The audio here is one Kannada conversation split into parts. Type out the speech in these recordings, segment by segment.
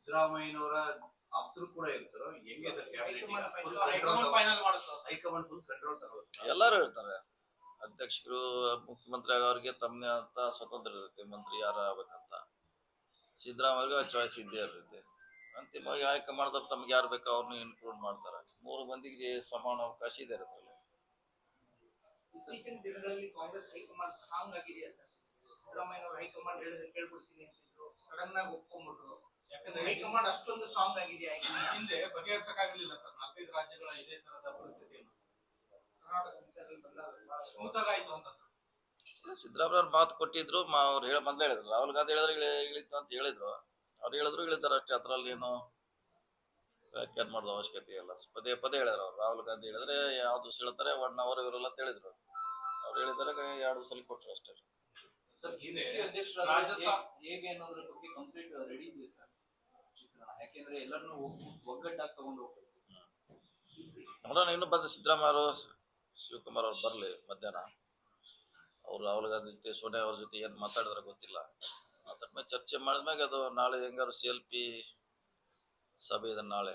ಸಿದ್ದರಾಮಯ್ಯನವರ ಆಪ್ತರು ಕೂಡ ಇರ್ತಾರೋ ಹೆಂಗೆ ಸರ್ ಹೈಕಮಾಂಡ್ ಫುಲ್ ಕಂಟ್ರೋಲ್ ತಗೋದು ಎಲ್ಲರೂ ಹೇಳ್ತಾರೆ. ಅಧ್ಯಕ್ಷರು ಮುಖ್ಯಮಂತ್ರಿ ಆಗೋರಿಗೆ ತಮ್ಮನೇ ಅಂತ ಸ್ವತಂತ್ರ ಇರುತ್ತೆ, ಮಂತ್ರಿ ಯಾರು ಆಗ್ಬೇಕಂತ. ಸಿದ್ದರಾಮಯ್ಯಗೆ ಚಾಯ್ಸ್ ಇದ್ದೇ ಇರುತ್ತೆ. ಅಂತಿಮವಾಗಿ ಹೈಕಮಾಂಡ್ ತಮ್ಗೆ ಯಾರು ಬೇಕೋ ಅವ್ರನ್ನ ಇನ್ಕ್ಲೂಡ್ ಮಾಡ್ತಾರೆ. 3 ಮಂದಿಗೆ ಸಮಾನ ಅವಕಾಶ ಇದೆ ಇರುತ್ತೆ. ಇತ್ತೀಚಿನ ದಿನಗಳಲ್ಲಿ ಕಾಂಗ್ರೆಸ್ ಹೈಕಮಾಂಡ್ ಸ್ಟ್ರಾಂಗ್ ಆಗಿದೆಯಾ ಸರ್? ಸಿದ್ದರಾಮಯ್ಯನವರು ಹೈಕಮಾಂಡ್ ಹೇಳಿದ್ರೆ ಕೇಳ್ಬಿಡ್ತೀನಿ ಅಂತಿದ್ರು, ಸಡನ್ ಆಗಿ ಒಪ್ಕೊಂಡ್ಬಿಟ್ರು. ಯಾಕಂದ್ರೆ ಹೈಕಮಾಂಡ್ ಅಷ್ಟೊಂದು ಸ್ಟ್ರಾಂಗ್ ಆಗಿದೆಯಾ? ಹಿಂದೆ ಬಗೆಹರಿಸಕ್ಕಾಗಲಿಲ್ಲ ಸರ್ 4-5 ರಾಜ್ಯಗಳ ಇದೇ ತರದ ಪರಿಸ್ಥಿತಿಯನ್ನು. ಕರ್ನಾಟಕ ವಿಚಾರದಲ್ಲಿ ಬಂದಾಗ ಸ್ಮೂತ್ ಆಯ್ತು ಅಂತ ಸರ್. ಸಿದ್ದರಾಮಯ್ಯ ಅವ್ರು ಮಾತು ಕೊಟ್ಟಿದ್ರು, ಅವ್ರು ಮೊದಲೇ ಹೇಳಿದ್ರು. ರಾಹುಲ್ ಗಾಂಧಿ ಹೇಳಿದ್ರೆ ಇಳಿತು ಅಂತ ಹೇಳಿದ್ರು. ಅವ್ರು ಹೇಳಿದ್ರು ಇಳಿತಾರೆ ಅಷ್ಟೇ. ಅದ್ರಲ್ಲಿ ಏನು ವ್ಯಾಖ್ಯಾನ ಮಾಡೋದು ಅವಶ್ಯಕತೆ ಇಲ್ಲ. ಪದೇ ಪದೇ ಹೇಳಿದ್ರು ಅವ್ರು. ರಾಹುಲ್ ಗಾಂಧಿ ಹೇಳಿದ್ರೆ ಯಾವ್ದು ದಿವಸ ಹೇಳ್ತಾರೆ 1 hour ಇರಲ್ಲ ಅಂತ ಹೇಳಿದ್ರು. ಅವ್ರು ಹೇಳಿದರೆ 2 ದಿವಸ ಕೊಟ್ಟರು ಅಷ್ಟೇ. ಸರ್ ಹೇಗೆ ಅನ್ನೋದ್ರ ಬಗ್ಗೆ ಕಂಪ್ಲೀಟ್ ರೆಡಿ ಇದೆ ಸರ್ ಚಿತ್ರಣ. ಯಾಕೆಂದ್ರೆ ಎಲ್ಲರನ್ನೂ ಒಗ್ಗಟ್ಟಾಗಿ ತಗೊಂಡು ಹೋಗ್ಬೇಕು. ನೋಡೋಣ, ಇನ್ನು ಬಂದ ಸಿದ್ದರಾಮಯ್ಯ ಅವರು, ಶಿವಕುಮಾರ್ ಅವ್ರು ಬರಲಿ ಮಧ್ಯಾಹ್ನ. ಅವ್ರು ರಾಹುಲ್ ಗಾಂಧಿ ಜೊತೆ ಸೋನಿಯಾ ಅವ್ರ ಜೊತೆ ಏನು ಮಾತಾಡಿದ್ರೆ ಗೊತ್ತಿಲ್ಲ. ಮಾತಾಡ್ಮೇಲೆ ಚರ್ಚೆ ಮಾಡಿದ್ಮ್ಯಾಗ ಅದು ನಾಳೆ ಹೆಂಗಾರು CLP ಸಭೆ ಇದೆ ನಾಳೆ.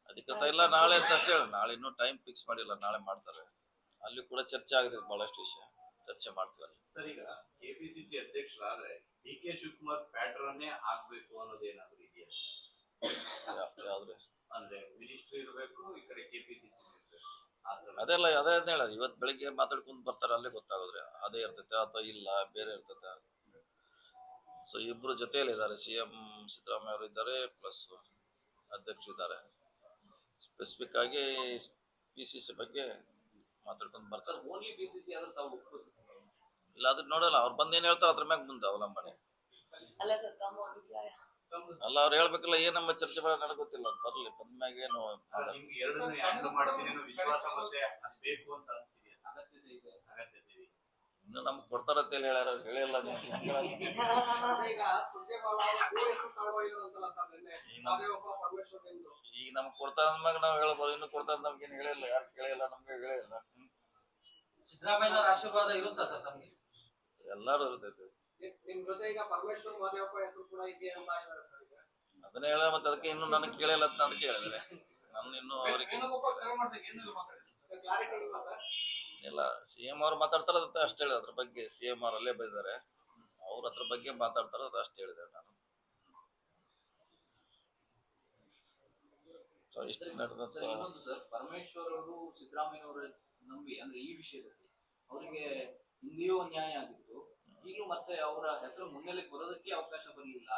ಅಧಿಕೃತ ಇಲ್ಲ ನಾಳೆ ಅಂತ ಅಷ್ಟೇ ಹೇಳಿ. ನಾಳೆ ಇನ್ನೂ ಟೈಮ್ ಫಿಕ್ಸ್ ಮಾಡಿಲ್ಲ, ನಾಳೆ ಮಾಡ್ತಾರೆ. ಅಲ್ಲಿ ಕೂಡ ಚರ್ಚೆ ಆಗಿದೆ, ಬಹಳಷ್ಟು ವಿಷಯ ಚರ್ಚೆ ಮಾಡ್ತೀವಿ. ಸರ್, ಈಗ KPCC ಅಧ್ಯಕ್ಷರಾದ್ರೆ DK ಶಿವಕುಮಾರ್ ಪ್ಯಾಟರ್ನ್ನೇ ಆಗ್ಬೇಕು ಅನ್ನೋದೇನಾದ್ರು ಇದೆಯಾ? ಯಾವ್ದ್ರೆ ಅಂದ್ರೆ ಮಿನಿಸ್ಟ್ರಿ ಇರಬೇಕು, ಈ ಕಡೆ KPCC ಇರಬೇಕು. ಅದೆಲ್ಲ ಅದೇ ಹೇಳೋದು. ಇವತ್ತು ಬೆಳಿಗ್ಗೆ ಮಾತಾಡ್ಕೊಂಡು ಬರ್ತಾರೆ, ಅಲ್ಲೇ ಗೊತ್ತಾಗೋದ್ರೆ ಅದೇ ಇರ್ತೈತೆ ಅಥವಾ ಇಲ್ಲ ಬೇರೆ ಇರ್ತೈತೆ. ಸೊ ಇಬ್ರು ಜೊತೆಯಲ್ಲಿ ಇದ್ದಾರೆ. CM ಸಿದ್ದರಾಮಯ್ಯ ಅವರು ಇದ್ದಾರೆ, ಪ್ಲಸ್ ಅಧ್ಯಕ್ಷರು ಇದ್ದಾರೆ. ಸ್ಪೆಸಿಫಿಕ್ ಆಗಿ PCC ಬಗ್ಗೆ ಮಾತಾಡ್ಕೊಂಡು ಬರ್ತಾರೆ. ಓನ್ಲಿ PCC ಆದ್ರೆ ತಾವು ಒಪ್ಕೋದು ಇಲ್ಲ, ಅದನ್ನ ನೋಡಲ್ಲ. ಅವ್ರು ಬಂದು ಏನ್ ಹೇಳ್ತಾರೆ ಅದ್ರ ಮ್ಯಾಗ ಮುಂದೆ ಅವಲಂಬನೆ. ಅಲ್ಲ, ಅವ್ರು ಹೇಳ್ಬೇಕಲ್ಲ. ಏನಮ್ಮ ಚರ್ಚೆ ಮಾಡೋದು ನನಗೆ ಗೊತ್ತಿಲ್ಲ. ಬರ್ಲಿ, ಬಂದ್ಮ್ಯಾಗ ಏನು ನಿಮ್ಗೆ ಎರಡನ್ನೂ ಹ್ಯಾಂಡಲ್ ಮಾಡ್ತೀನಿ ಅನ್ನೋ ವಿಶ್ವಾಸ ಮತ್ತೆ ಅದು ಬೇಕು ಅಂತ ಅನ್ಸಿದೆಯಾ? ಅಗತ್ಯತೆ ಇದೆ. ಇನ್ನು ನಮ್ಗೆ ಕೊಡ್ತಾರಂತ ಹೇಳ್ಯಾರ, ಹೇಳಿಲ್ಲ. ಈಗ ನಮ್ಗೆ ಕೊಡ್ತಾರ ಅಂದ್ಮ್ಯಾಗ ನಾವ್ ಹೇಳ್ಬೋದು. ಇನ್ನು ಕೊಡ್ತಾರ ನಮ್ಗೇನು ಹೇಳಿಲ್ಲ, ಯಾರು ಕೇಳಿಲ್ಲ, ನಮ್ಗೆ ಹೇಳಿಲ್ಲ. ಸಿದ್ದರಾಮಯ್ಯನವರ ಆಶೀರ್ವಾದ ಇರುತ್ತಾ ಸರ್ ತಮಗೆ? ಎಲ್ಲಾರು ಇರ್ತೈತೆ. ನಿಮ್ ಜೊತೆ ಈಗ ಪರಮೇಶ್ವರ್ ಮಾದೇವಪ್ಪ ಹೆಸರು ಕೂಡ ಇದೆ ಅಂತ ಹೇಳಿದ್ದಾರೆ ಸರ್. ಈಗ ಅದನ್ನೇ ಹೇಳ, ಮತ್ತೆ ಅದಕ್ಕೆ ಇನ್ನು ನನಗೆ ಕೇಳಿಲ್ಲ ಅಂತ ಅದಕ್ಕೆ ಹೇಳಿದ್ರೆ ನಾನು ಇನ್ನು ಅವ್ರಿಗೆ ಕ್ಲಾರಿಟಿ ಇಲ್ಲ ಸರ್. ಇಲ್ಲ. CM ಅವ್ರು ಮಾತಾಡ್ತಾರ ಅಂತ ಅಷ್ಟೇ ಹೇಳಿದ. ಅದ್ರ ಬಗ್ಗೆ CM ಅವ್ರು ಅಲ್ಲೇ ಬೈದಾರೆ. ಅವ್ರ ಅದ್ರ ಬಗ್ಗೆ ಮಾತಾಡ್ತಾರ ಅದು ಅಷ್ಟೇ ಹೇಳಿದೆ ನಾನು. ಇನ್ನೊಂದು ಸರ್, ಪರಮೇಶ್ವರ್ ಅವರು ಸಿದ್ದರಾಮಯ್ಯನವರ ನಂಬಿ ಅಂದ್ರೆ ಈ ವಿಷಯದಲ್ಲಿ ಅವರಿಗೆ ಹಿಂದೆಯೂ ಅನ್ಯಾಯ ಆಗಿತ್ತು, ಈಗಲೂ ಮತ್ತೆ ಅವರ ಹೆಸರು ಮುನ್ನೆಲೆಗೆ ಬರೋದಕ್ಕೆ ಅವಕಾಶ ಬರಲಿಲ್ಲ,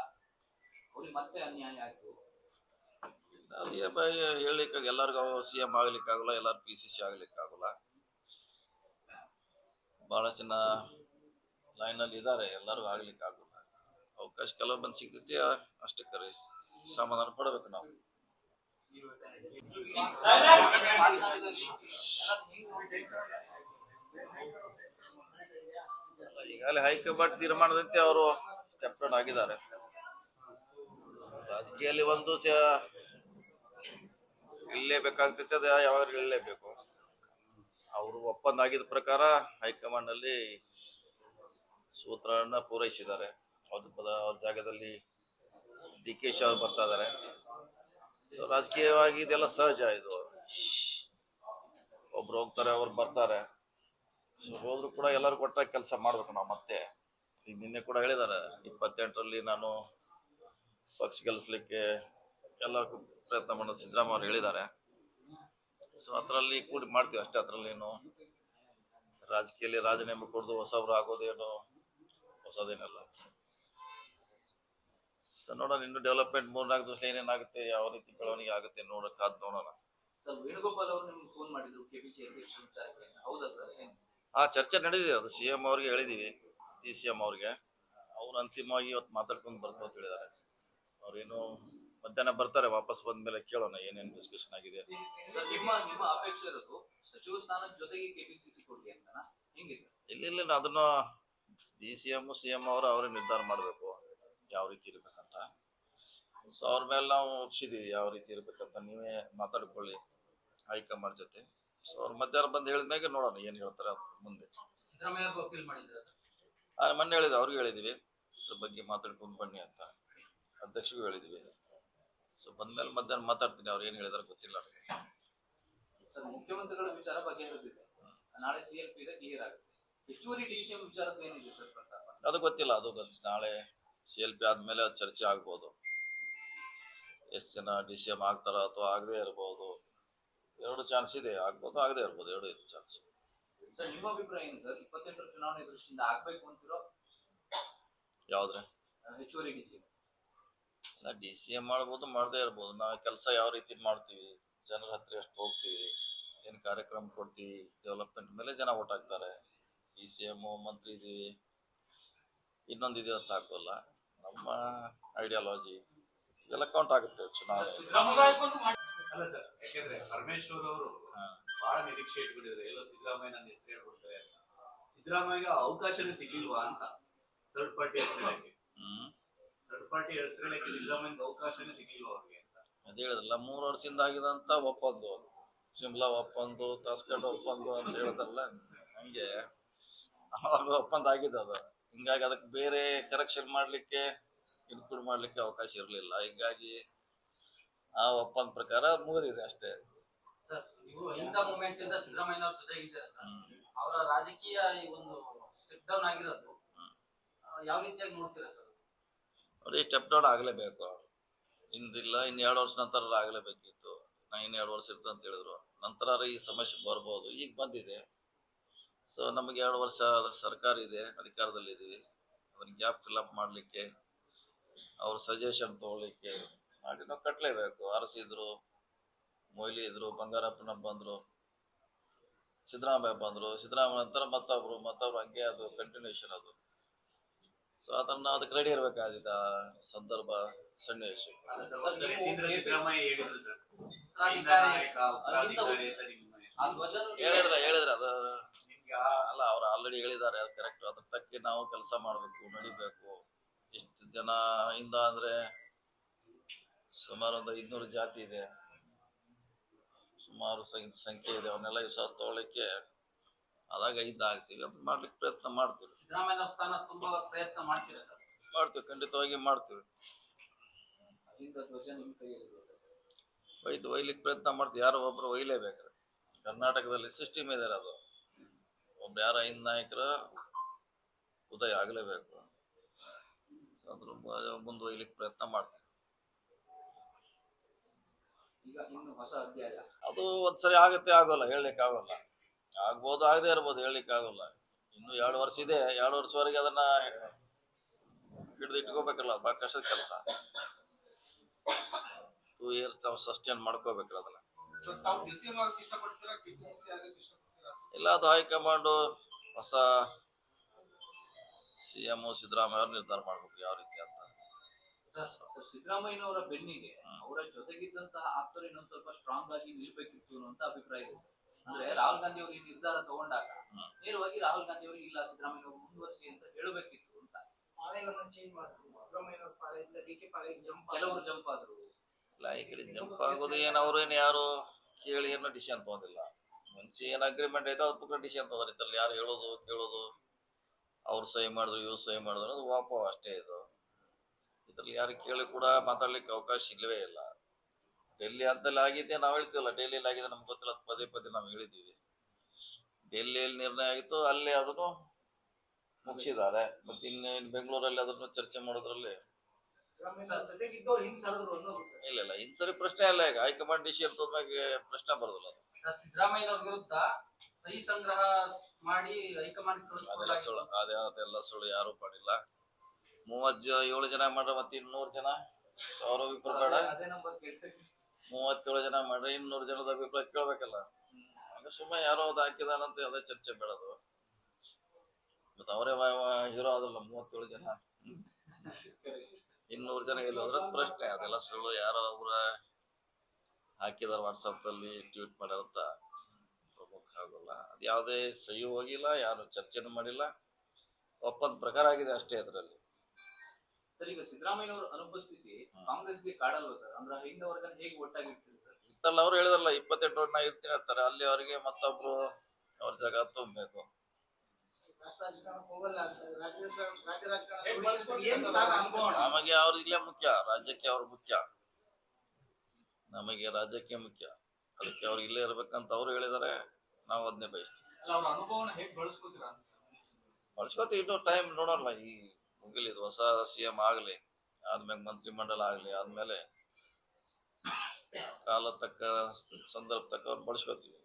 ಅವ್ರಿಗೆ ಮತ್ತೆ ಅನ್ಯಾಯ ಆಯ್ತು. ಹೇಳಿಕ್ಕೆ ಎಲ್ಲರಿಗೂ CM ಆಗ್ಲಿಕ್ಕೆ ಆಗಲ್ಲ, ಎಲ್ಲಾರು PCC ಆಗ್ಲಿಕ್ಕೆ ಆಗಲ್ಲ. ಬಹಳ ಜನ ಲೈನ್ ಅಲ್ಲಿ ಇದಾರೆ, ಎಲ್ಲರಿಗೂ ಆಗ್ಲಿಕ್ಕೆ ಆಗಲ್ಲ. ಅವಕಾಶ ಕೆಲವು ಬಂದು ಸಿಗ್ತೈತಿ, ಅಷ್ಟಕ್ಕೆ ಸಮಾಧಾನ ಪಡಬೇಕು ನಾವು. ಈಗಾಗಲೇ ಹೈಕಮಾಂಡ್ ತೀರ್ಮಾನದಂತೆ ಅವರು ಕ್ಯಾಪ್ಟನ್ ಆಗಿದ್ದಾರೆ. ರಾಜಕೀಯದಲ್ಲಿ ಒಂದು ಇಲ್ಲೇಬೇಕಾಗ್ತೈತೆ, ಅದು ಯಾವಾಗ ಇಲ್ಲೇಬೇಕು. ಅವರು ಒಪ್ಪಂದ ಆಗಿದ ಪ್ರಕಾರ ಹೈಕಮಾಂಡ್ ಅಲ್ಲಿ ಸೂತ್ರನ ಪೂರೈಸಿದ್ದಾರೆ. ಅವ್ರ ಜಾಗದಲ್ಲಿ DK ಅವ್ರು ಬರ್ತಾ ಇದಾರೆ. ಸೊ ರಾಜಕೀಯವಾಗಿ ಇದೆಲ್ಲ ಸಹಜ. ಇದು ಒಬ್ರು ಹೋಗ್ತಾರೆ, ಅವ್ರು ಬರ್ತಾರೆ. ಸೊ ಹೋದ್ರು ಕೂಡ ಎಲ್ಲರೂ ಕೊಟ್ಟಾಗ ಕೆಲಸ ಮಾಡ್ಬೇಕು ನಾವು. ಮತ್ತೆ ಈಗ ನಿನ್ನೆ ಕೂಡ ಹೇಳಿದ್ದಾರೆ, 28ರಲ್ಲಿ ನಾನು ಪಕ್ಷ ಗೆಲ್ಲಿಸ್ಲಿಕ್ಕೆ ಎಲ್ಲರಿಗೂ ಪ್ರಯತ್ನ ಮಾಡೋದು ಸಿದ್ದರಾಮಯ್ಯ ಅವ್ರು ಹೇಳಿದ್ದಾರೆ. ಸೊ ಅದರಲ್ಲಿ ಕೂಡಿ ಮಾಡ್ತೀವಿ ಅಷ್ಟೇ. ಅದರಲ್ಲಿ ಏನು ರಾಜಕೀಯದಲ್ಲಿ ರಾಜೀನಾಮೆ ಕೊಡೋದು ಹೊಸಬ್ರು ಆಗೋದೇನು ಹೊಸದೇನಲ್ಲ. ಸೊ ನೋಡೋಣ, ಇನ್ನು ಡೆವಲಪ್ಮೆಂಟ್ 3-4 ದಿವಸ ಏನೇನಾಗುತ್ತೆ, ಯಾವ ರೀತಿ ಬೆಳವಣಿಗೆ ಆಗುತ್ತೆ ಕಾದ್ ನೋಡೋಣ. ಸರ್, ವೇಣುಗೋಪಾಲ್ ಅವರು ನಿಮ್ಗೆ ಫೋನ್ ಮಾಡಿದ್ರು KPCC ಅಧ್ಯಕ್ಷ ವಿಚಾರಕ್ಕೆ, ಹೌದಾ ಸರ್? ಚರ್ಚೆ ನಡೆದಿದೆ. ಅದು CM ಅವ್ರಿಗೆ ಹೇಳಿದೀವಿ, CM ಅವ್ರಿಗೆ. ಅವ್ರು ಅಂತಿಮವಾಗಿ ಇವತ್ತು ಮಾತಾಡ್ಕೊಂಡು ಬರ್ಬೋದು ಅಂತ ಹೇಳಿದ್ದಾರೆ. ಅವ್ರೇನು ಮಧ್ಯಾಹ್ನ ಬರ್ತಾರೆ. ವಾಪಸ್ ಬಂದ್ಮೇಲೆ ಕೇಳೋಣ ಏನೇನು ಡಿಸ್ಕಷನ್ ಆಗಿದೆ. ನಿಮ್ಮ ಅಪೇಕ್ಷೆ ಇರೋದು ಸಚಿವ ಸ್ಥಾನದ ಜೊತೆಗೆ KPCC ಕೊಡ್ಲಿ ಅಂತನಾ? ಹೆಂಗೆ ಸರ್? ಇಲ್ಲ, ಅದನ್ನ CM ಅವರು ಅವರೇ ನಿರ್ಧಾರ ಮಾಡಬೇಕು ಯಾವ ರೀತಿ ಇರ್ಬೇಕಂತ. ಸೊ ಅವ್ರ ಮೇಲೆ ನಾವು ಒಪ್ಸಿದೀವಿ ಯಾವ ರೀತಿ ಇರ್ಬೇಕಂತ. ನೀವೇ ಮಾತಾಡ್ಕೊಳ್ಳಿ ಹೈಕಮಾಂಡ್ ಜೊತೆ. ಸೊ ಅವ್ರ ಮಧ್ಯಾಹ್ನ ಬಂದು ಹೇಳಿದ್ಮ್ಯಾಗೆ ನೋಡೋಣ ಏನ್ ಹೇಳ್ತಾರೆ ಮುಂದೆ. ಸಿದ್ದರಾಮಯ್ಯ ಅಪೀಲ್ ಮಾಡಿದ್ರೆ ಮೊನ್ನೆ ಹೇಳಿದ್ವಿ, ಅವ್ರಿಗೆ ಹೇಳಿದೀವಿ ಇದ್ರ ಬಗ್ಗೆ ಮಾತಾಡ್ಕೊಂಡು ಬನ್ನಿ ಅಂತ. ಅಧ್ಯಕ್ಷರಿಗೂ ಹೇಳಿದ್ವಿ. ಸೊ ಬಂದ್ಮೇಲೆ ಮಧ್ಯಾಹ್ನ ಮಾತಾಡ್ತೀನಿ, ಅವ್ರು ಏನು ಹೇಳಿದಾರೆ ಗೊತ್ತಿಲ್ಲ ನನಗೆ. ಸರ್, ಮುಖ್ಯಮಂತ್ರಿಗಳ ವಿಚಾರ ಬಗೆಹರಿದಿದೆ, ನಾಳೆ CLP ಇದೆ, ಕ್ಲಿಯರ್ ಆಗುತ್ತೆ. ಹೆಚ್ಚುವರಿ DCM ವಿಚಾರಕ್ಕೆ ಏನಿದೆ ಸರ್ ಪ್ರಸ್ತಾಪ? ಅದು ಗೊತ್ತಿಲ್ಲ, ಅದು ನಾಳೆ CLP ಆದ್ಮೇಲೆ ಅದು ಚರ್ಚೆ ಆಗ್ಬೋದು. ಎಷ್ಟು ಜನ DCM ಆಗ್ತಾರ ಅಥವಾ ಆಗದೇ ಇರ್ಬೋದು. ಎರಡು ಚಾನ್ಸ್ ಇದೆ, ಆಗ್ಬೋದು ಆಗದೆ ಇರ್ಬೋದು, ಎರಡು ಇದೆ ಚಾನ್ಸ್. ಸರ್, ನಿಮ್ಮ ಅಭಿಪ್ರಾಯ ಏನು ಸರ್? 28ರ ಚುನಾವಣೆ ದೃಷ್ಟಿಯಿಂದ ಆಗ್ಬೇಕು ಅಂತಿರೋ ಯಾವ್ದ್ರೆ ಹೆಚ್ಚುವರಿ DCM? DCM ಮಾಡ್ಬೋದು, ಮಾಡದೇ ಇರ್ಬೋದು. ನಾವು ಕೆಲಸ ಯಾವ ರೀತಿ ಮಾಡ್ತೀವಿ, ಜನರ ಹತ್ರ ಎಷ್ಟು ಹೋಗ್ತೀವಿ, ಏನು ಕಾರ್ಯಕ್ರಮ ಕೊಡ್ತೀವಿ, ಡೆವಲಪ್ಮೆಂಟ್ ಮೇಲೆ ಜನ ಓಟ್ ಹಾಕ್ತಾರೆ. DCM ಮಂತ್ರಿ ಇದೀವಿ, ಇನ್ನೊಂದಿದೆ ಅಂತ ಹಾಕೋಲ್ಲ. ನಮ್ಮ ಐಡಿಯಾಲಜಿ ಇದೆಲ್ಲ ಕೌಂಟ್ ಆಗುತ್ತೆ ಚುನಾವಣೆ. ಅಲ್ಲ ಸರ್, ಯಾಕೆಂದ್ರೆ ಪರಮೇಶ್ವರ್ ಅವರು ಬಹಳ ನಿರೀಕ್ಷೆ ಇಟ್ಬಿಟ್ಟಿದ್ರೆ ಎಲ್ಲೋ ಸಿದ್ದರಾಮಯ್ಯ ನನ್ನ ಹೆಸರು ಹೇಳ್ಬಿಡ್ತಾರೆ ಅಂತ. ಸಿದ್ದರಾಮಯ್ಯ ಅವಕಾಶನೇ ಸಿಗ್ಲಿಲ್ವಾ ಅಂತ ಥರ್ಡ್ ಪಾರ್ಟಿ ಹೆಸರು ಹೇಳಕ್ಕೆ ಸಿದ್ದರಾಮಯ್ಯ ಅವಕಾಶನೇ ಸಿಗ್ಲಿಲ್ವಾ ಅವ್ರಿಗೆ ಅಂತ ಅದೇ ಹೇಳಿದ್ರಲ್ಲ, 3 ವರ್ಷದಿಂದ ಆಗಿದಂತ ಒಪ್ಪಂದು, ಶಿಮ್ಲಾ ಒಪ್ಪಂದು, ತಾಸ್ಕಟ್ ಒಪ್ಪಂದು ಅಂತ ಹೇಳಿದ್ರಲ್ಲ, ಹಂಗೆ ಅವಾಗ ಒಪ್ಪಂದ ಆಗಿದೆ ಅದು. ಹಿಂಗಾಗಿ ಅದಕ್ಕೆ ಬೇರೆ ಕರೆಕ್ಷನ್ ಮಾಡ್ಲಿಕ್ಕೆ, ಇನ್ಕ್ಲೂಡ್ ಮಾಡ್ಲಿಕ್ಕೆ ಅವಕಾಶ ಇರಲಿಲ್ಲ. ಹಿಂಗಾಗಿ ಆ ಒಪ್ಪಂದ ಪ್ರಕಾರ ಮುಗಿದಿದೆ ಅಷ್ಟೇ. ಇವರು ಇಂಥ ಮೂಮೆಂಟ್ ಇಂದ ಸಿದ್ದರಾಮಯ್ಯ ಅವ್ರ ಜೊತೆಗಿದ್ದಾರೆ ಸರ್. ಅವರ ರಾಜಕೀಯ ಈ ಒಂದು ಸ್ಟೆಪ್ ಡೌನ್ ಆಗಿರೋದು ಯಾವ ರೀತಿಯಾಗಿ ನೋಡ್ತೀರಾ ಸರ್? ಅವ್ರಿಗೆ ಸ್ಟೆಪ್ ಡೌನ್ ಆಗಲೇಬೇಕು. ಇಂದಿಲ್ಲ, ಇನ್ನು 2 ವರ್ಷ ನಂತರ ಆಗಲೇಬೇಕಿತ್ತು. ಇನ್ನು 2 ವರ್ಷ ಇರ್ತದೆ ಅಂತ ಹೇಳಿದ್ರು. ನಂತರ ಈ ಸಮಸ್ಯೆ ಬರ್ಬೋದು. ಈಗ ಬಂದಿದೆ. ಸೊ ನಮಗೆ 2 ವರ್ಷ ಸರ್ಕಾರ ಇದೆ, ಅಧಿಕಾರದಲ್ಲಿದ್ದೀವಿ. ಅದನ್ನ ಗ್ಯಾಪ್ ಫಿಲ್ಅಪ್ ಮಾಡಲಿಕ್ಕೆ, ಅವ್ರ ಸಜೆಷನ್ ತಗೊಳ್ಳಿಕ್ಕೆ ಮಾಡಿ ನಾವು ಕಟ್ಟಲೇಬೇಕು. ಆರಿಸಿದ್ರು, ಮೊಯ್ಲಿ ಇದ್ರು, ಬಂಗಾರಪ್ಪನ ಬಂದ್ರು, ಸಿದ್ದರಾಮಯ್ಯ ಬಂದ್ರು, ಸಿದ್ದರಾಮಯ್ಯ ನಂತರ ಮತ್ತೊಬ್ರು ಹಂಗೆ ಅದು ಕಂಟಿನ್ಯೂಷನ್ ಅದು. ಸೊ ಅದನ್ನ ಅದಕ್ಕೆ ರೆಡಿ ಇರ್ಬೇಕಾದ ಸಂದರ್ಭ, ಸನ್ನಿವೇಶ. ಸಿದ್ದರಾಮಯ್ಯ ಹೇಳಿದ್ರು ಸರ್, ಹೇಳಿದ್ರೆ ಅದು ಅಲ್ಲ, ಅವ್ರು ಆಲ್ರೆಡಿ ಹೇಳಿದ್ದಾರೆ, ಅದು ಕರೆಕ್ಟ್. ಅದ್ರ ತಕ್ಕ ನಾವು ಕೆಲಸ ಮಾಡ್ಬೇಕು, ನಡಿಬೇಕು. ಎಷ್ಟು ಜನ ಇಂದ ಅಂದ್ರೆ ಸುಮಾರು ಒಂದು 500 ಜಾತಿ ಇದೆ, ಸುಮಾರು ಸಂಖ್ಯೆ ಇದೆ. ಅವನ್ನೆಲ್ಲ ವಿಶ್ವಾಸ ತಗೊಳ್ಳಿಕ್ಕೆ ಆದಾಗ ಆಗ್ತೀವಿ, ಅದು ಮಾಡ್ಲಿಕ್ಕೆ ಪ್ರಯತ್ನ ಮಾಡ್ತೀವಿ. ಸಿದ್ದರಾಮಯ್ಯ ಸ್ಥಾನ ತುಂಬಾ ಪ್ರಯತ್ನ ಮಾಡ್ತೀರಾ ಸರ್? ಮಾಡ್ತೀವಿ, ಖಂಡಿತವಾಗಿ ಮಾಡ್ತೀವಿ. ಒಯ್ಲಿಕ್ಕೆ ಪ್ರಯತ್ನ ಮಾಡ್ತೀವಿ. ಯಾರೋ ಒಬ್ರು ಒಯ್ಲೇಬೇಕು. ಕರ್ನಾಟಕದಲ್ಲಿ ಸಿಸ್ಟಮ್ ಇದೆ, ಅದು ಒಬ್ರು ಯಾರ ಹಿಂದ್ ನಾಯಕರ ಉದಯ ಆಗಲೇಬೇಕು. ಅದ್ರ ಮುಂದುವಯ್ಲಿಕ್ಕೆ ಪ್ರಯತ್ನ ಮಾಡ್ತೀವಿ. ಈಗ ಇನ್ನು ಹೊಸ ಅಧ್ಯಾಯ ಅದು ಒಂದ್ಸರಿ ಆಗುತ್ತೆ, ಆಗೋಲ್ಲ, ಹೇಳಲಿಕ್ಕೆ ಆಗೋಲ್ಲ. ಆಗ್ಬೋದು, ಆಗದೆ ಇರ್ಬೋದು, ಹೇಳಲಿಕ್ಕೆ ಆಗೋಲ್ಲ. ಇನ್ನು 2 ವರ್ಷ ಇದೆ. 2 ವರ್ಷವರೆಗೆ ಅದನ್ನ ಹಿಡಿದು ಇಟ್ಕೋಬೇಕಲ್ಲ, ಬಹಳ ಕಷ್ಟದ ಕೆಲಸ. 2 years ನಾವು ಸಸ್ಟೈನ್ ಮಾಡ್ಕೋಬೇಕಲ್ಲ ಅದನ್ನ. ಇಲ್ಲ, ಅದು ಹೈಕಮಾಂಡ್ ಹೊಸ CM ಸಿದ್ದರಾಮಯ್ಯ ಅವ್ರು ನಿರ್ಧಾರ ಮಾಡ್ಬೇಕು ಯಾವ ರೀತಿ ಅಂತ. ಸಿದ್ದರಾಮಯ್ಯನವರ ಬೆನ್ನಿಗೆ ಅವರ ಜೊತೆಗಿದ್ದಂತಹ ಆಪ್ತರು ಇನ್ನೊಂದು ಸ್ವಲ್ಪ ಸ್ಟ್ರಾಂಗ್ ಆಗಿ ನಿಲ್ಬೇಕಿತ್ತು ಅನ್ನುವಂತ ಅಭಿಪ್ರಾಯ ಇದೆ. ಅಂದ್ರೆ ರಾಹುಲ್ ಗಾಂಧಿ ಅವರು ಈ ನಿರ್ಧಾರ ತಗೊಂಡಾಗ ನೇರವಾಗಿ ರಾಹುಲ್ ಗಾಂಧಿ ಅವರಿಗೆ ಇಲ್ಲ, ಸಿದ್ದರಾಮಯ್ಯ ಅವರು ಮುಂದುವರಿಸಿ ಅಂತ ಹೇಳಬೇಕಿತ್ತು ಅಂತ. ಚೇಂಜ್ ಮಾಡಿದ್ರು, ಸಿದ್ದರಾಮಯ್ಯ ಪಾಳೆಯಿಂದ DK ಪಾಳೆಗೆ ಕೆಲವರು ಜಂಪ್ ಆದ್ರು. ಇಲ್ಲ, ಈ ಕಡೆ ಜಂಪ್ ಆಗೋದು ಏನು, ಅವ್ರು ಏನು ಯಾರು ಕೇಳಿ ಏನೋ ಡಿಸಿಷನ್ ತಗೊಂಡಿಲ್ಲ. ಮುಂಚೆ ಏನು ಅಗ್ರಿಮೆಂಟ್ ಐತೆ ಅದ್ರ ಪ್ರಕಾರ ಡಿಸಿಷನ್ ತಗೊಂಡ್ರಿ. ಇದ್ರಲ್ಲಿ ಯಾರು ಹೇಳೋದು ಕೇಳೋದು, ಅವ್ರು ಸಹಿ ಮಾಡಿದ್ರು ಇವ್ರು ಸಹಿ ಮಾಡಿದ್ರು ಅದು ವಾಪಸ್ ಅಷ್ಟೇ. ಇದು ಇದ್ರಲ್ಲಿ ಯಾರು ಕೇಳಿ ಕೂಡ ಮಾತಾಡ್ಲಿಕ್ಕೆ ಅವಕಾಶ ಇಲ್ಲವೇ ಇಲ್ಲ. ಡೆಲ್ಲಿ ಹಂತಲ್ಲಿ ಆಗಿದ್ದೆ ನಾವು ಹೇಳ್ತೀವಲ್ಲ, ಡೆಲ್ಲಿಯಲ್ಲಿ ಆಗಿದೆ ನಮ್ಗೆ ಗೊತ್ತಿಲ್ಲ, ಪದೇ ಪದೇ ನಾವು ಹೇಳಿದ್ದೀವಿ. ಡೆಲ್ಲಿಯಲ್ಲಿ ನಿರ್ಣಯ ಆಗಿತ್ತು, ಅಲ್ಲೇ ಅದನ್ನು ಮುಗಿಸಿದ್ದಾರೆ. ಮತ್ತೆ ಇನ್ನು ಬೆಂಗಳೂರಲ್ಲಿ ಅದನ್ನು ಚರ್ಚೆ ಮಾಡೋದ್ರಲ್ಲಿ ಇಲ್ಲ ಇನ್ಸರಿ ಪ್ರಶ್ನೆ ಇಲ್ಲ. ಈಗ ಹೈಕಮಾಂಡ್ ಡಿಸಿಷನ್ ತಗೊಂಡಾಗ ಪ್ರಶ್ನೆ ಬರೋದಿಲ್ಲ. ಸಿದ್ದರಾಮಯ್ಯ ಅವ್ರ ವಿರುದ್ಧ ಸಹಿ ಸಂಗ್ರಹ ಮಾಡಿ ಹೈಕಮಾಂಡ್ ಅದೆಲ್ಲ ಸುಳ್ಳು, ಯಾರು ಮಾಡಿಲ್ಲ. 37 ಜನ ಮಾಡ್ರೆ ಮತ್ತೆ 200 ಜನ ಅವ್ರ ಅಭಿಪ್ರಾಯ ಬೇಡ. 37 ಜನ ಮಾಡ್ರೆ 200 ಜನದ ಅಭಿಪ್ರಾಯ ಕೇಳ್ಬೇಕಲ್ಲ. ಹಂಗ ಸುಮ್ಮನೆ ಯಾರೋ ಅದು ಹಾಕಿದಾನಂತ ಅದೇ ಚರ್ಚೆ ಬೇಡದು. ಮತ್ತೆ ಅವರೇ ಹೀರೋ ಆದ್ರಲ್ಲ 37 ಜನ, 200 ಜನ ಎಲ್ಲಿ ಹೋದ್ರೆ ಪ್ರಶ್ನೆ. ಅದೆಲ್ಲ ಸುಳ್ಳು, ಯಾರೋ ಅವ್ರ ಹಾಕಿದಾರ ವಾಟ್ಸಪ್ ಅಲ್ಲಿ ಟ್ವೀಟ್ ಮಾಡ್ಯಾರಂತ ಪ್ರಮುಖ ಆಗೋಲ್ಲ. ಅದು ಯಾವುದೇ ಸಹಿ ಹೋಗಿಲ್ಲ, ಯಾರು ಚರ್ಚೆನೂ ಮಾಡಿಲ್ಲ. ಒಪ್ಪಂದ ಪ್ರಕಾರ ಆಗಿದೆ ಅಷ್ಟೇ. ಅದರಲ್ಲಿ ಸರ್, ಈಗ ಸಿದ್ದರಾಮಯ್ಯನವರ ಅನುಪಸ್ಥಿತಿ ಕಾಂಗ್ರೆಸ್ಗೆ ಕಾಡಲ್ವ ಸರ್? ಅಂದ್ರೆ ಹಿಂದವರ್ಗನ ಹೇಗೆ ಒಟ್ಟಾಗಿರ್ತೀರಿ ಸರ್? ಇತ್ತಲ್ಲ, ಅವ್ರು ಹೇಳಿದ್ರಲ್ಲ 28 ನಾ ಇರ್ತೀನಿ ಅಂತಾರೆ. ಅಲ್ಲಿ ಅವರಿಗೆ ಮತ್ತೊಬ್ರು ಅವ್ರ ಜಾಗ ತುಂಬಬೇಕು. ರಾಷ್ಟ್ರ ರಾಜಕಾರಣಕ್ಕೆ ಹೋಗಲ್ಲ ಸರ್. ರಾಜ್ಯ ರಾಜಕಾರಣ ಹೇಗ್ ಬಳಸ್ಕೊಳ್ತೀರಾ ಏನ್ ಸರ್ ಸ್ಥಾನ ಅವ್ರ ಅನುಭವ? ನಮಗೆ ಅವ್ರು ಇಲ್ಲೇ ಮುಖ್ಯ, ರಾಜ್ಯಕ್ಕೆ ಅವ್ರು ಮುಖ್ಯ, ನಮಗೆ ರಾಜ್ಯಕ್ಕೆ ಮುಖ್ಯ. ಅದಕ್ಕೆ ಅವ್ರು ಇಲ್ಲೇ ಇರ್ಬೇಕಂತ ಅವ್ರು ಹೇಳಿದಾರೆ, ನಾವು ಅದನ್ನೇ ಬಯಸ್ತೀವಿ. ಅಲ್ಲ ಅವ್ರ ಅನುಭವನ ಹೇಗ್ ಬಳಸ್ಕೊತೀರಾ ಅಂತ ಬಳಸ್ಕೊತೀವಿ. ಇನ್ನೂ ಟೈಮ್ ನೋಡೋಣ, ಈ ಮುಗಿಲಿ, ಇದು ಹೊಸ CM ಆಗಲಿ, ಆದ್ಮೇಲೆ ಮಂತ್ರಿಮಂಡಲ ಆಗಲಿ, ಆದ್ಮೇಲೆ ಕಾಲ ತಕ್ಕ ಸಂದರ್ಭ ತಕ್ಕ ಅವ್ರು ಬಳಸ್ಕೊತೀವಿ.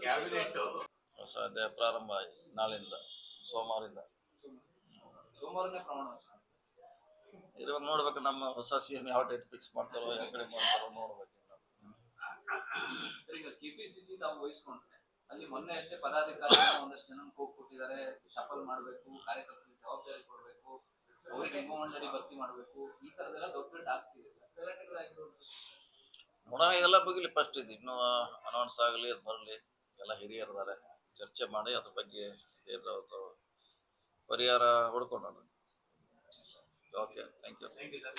ಕ್ಯಾಬಿನೆಟ್ ಹೊಸ ಅಧ್ಯಾಯ ಪ್ರಾರಂಭ ಆಯ್ತು ನಾಳೆಯಿಂದ, ಸೋಮವಾರದಿಂದ. ಸೋಮವಾರನೇ ಪ್ರಮಾಣ ವಚನ. ಇವಾಗ ನೋಡ್ಬೇಕು ನಮ್ಮ ಹೊಸ CM ಯಾವ ಡೇಟ್ ಫಿಕ್ಸ್ ಮಾಡ್ತಾರೋ, ಯಾವ ಕಡೆ ಮಾಡ್ತಾರೋ ನೋಡ್ಬೇಕು. ಸರ್, ಈಗ KPCC ತಾವು ವಹಿಸ್ಕೊಂಡ್ರೆ ಅಲ್ಲಿ ಮೊನ್ನೆ ಅಷ್ಟೇ ಪದಾಧಿಕಾರಿಗಳನ್ನ ಒಂದಷ್ಟು ಜನ ಹೋಗಿ ಕೊಟ್ಟಿದ್ದಾರೆ, ಶಫಲ್ ಮಾಡಬೇಕು, ಕಾರ್ಯಕರ್ತರಿಗೆ ಜವಾಬ್ದಾರಿ ಕೊಡಬೇಕು, ಅವರಿಗೆ ಯುವ ಮಂಡಳಿ ಭರ್ತಿ ಮಾಡಬೇಕು, ಈ ತರದೆಲ್ಲ ದೊಡ್ಡ ದೊಡ್ಡ ಟಾಸ್ಕ್ ಇದೆ ಸರ್. ಗಲಾಟೆಗಳಾಗಿರೋದು. ನೋಡೋಣ, ಇದೆಲ್ಲ ಮುಗಿಲಿ ಫಸ್ಟ್. ಇದು ಇನ್ನೂ ಅನೌನ್ಸ್ ಆಗಲಿ, ಅದು ಬರಲಿ, ಎಲ್ಲ ಹಿರಿಯರಿದ್ದಾರೆ, ಚರ್ಚೆ ಮಾಡಿ ಅದ್ರ ಬಗ್ಗೆ ಪರಿಹಾರ ಹುಡ್ಕೊಂಡ. Okay, thank you. ಸರ್